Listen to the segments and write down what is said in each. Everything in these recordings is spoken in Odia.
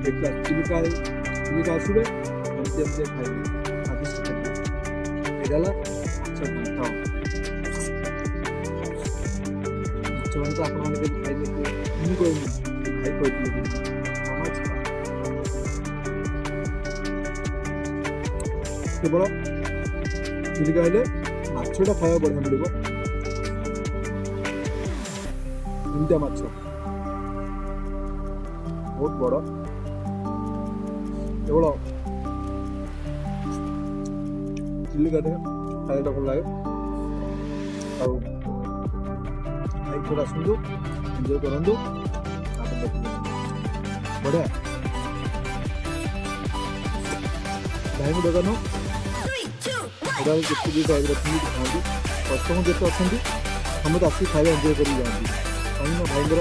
ଦେଖିଲା ଚିଲିକା ଆସିବେ ଏମିତି ଏମିତି ଖାଇବେ ସ୍ୱାଦିଷ୍ଟ ଖାଦ୍ୟ। ଏଇଟା ହେଲା ମାଛ ଘାଣ୍ଟ। ମାଛ ଘାଣ୍ଟ ଆପଣମାନେ କେବେ ଖାଇନଥିବେ, ମୁଁ କହିନି ଭାଇ କହିଥିଲି ମନେ ଅଛି ତ? କେବଳ ଚିଲିକା ହେଲେ ମାଛଟା ଖାଇବା ବଢ଼ିଆ ମିଳିବ। ଏମିତିଆ ମାଛ ବହୁତ ବଡ଼, କେବଳ ଚିଲିକାରେ ଖାଇବାଟା ଭଲ ଲାଗେ। ଆଉ ଭାଇ ଥରେ ଆସନ୍ତୁ, ଏନ୍ଜୟ କରନ୍ତୁ, ତାପରେ ଦେଖିବେ ବଢ଼ିଆ। ଭାଇଙ୍କ ଦୋକାନ ଏଇଟା ଯେତେ ବି ଟାଇପ୍ର ଅଛନ୍ତି ଖାଆନ୍ତି, କଷ୍ଟମର ଯେତେ ଅଛନ୍ତି ସମସ୍ତେ ଆସିକି ଖାଇବା ଏନ୍ଜୟ କରିକି ଯାଆନ୍ତି। କାହିଁକିନା ଭାଇଙ୍କର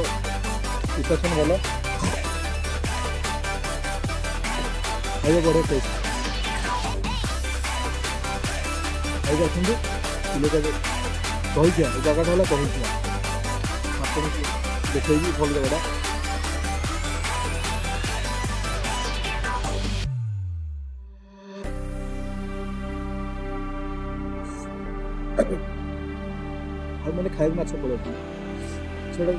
ପ୍ରିପାରେସନ୍ ଭଲ, ଖାଇବା ବଢ଼ିଆ ଟେଷ୍ଟ। ଖାଇକି ଆସନ୍ତୁ। ଚିଲିକା କହିଥିବା ଏ ଜାଗାଟା ହେଲା କହିଥିବା, ଆପଣଙ୍କୁ ଦେଖେଇବି ଭଲ ଜାଗାଟା। ଆଉ ମାନେ ଖାଇବାକୁ ମାଛ ପଳେଇ ସେଇଟା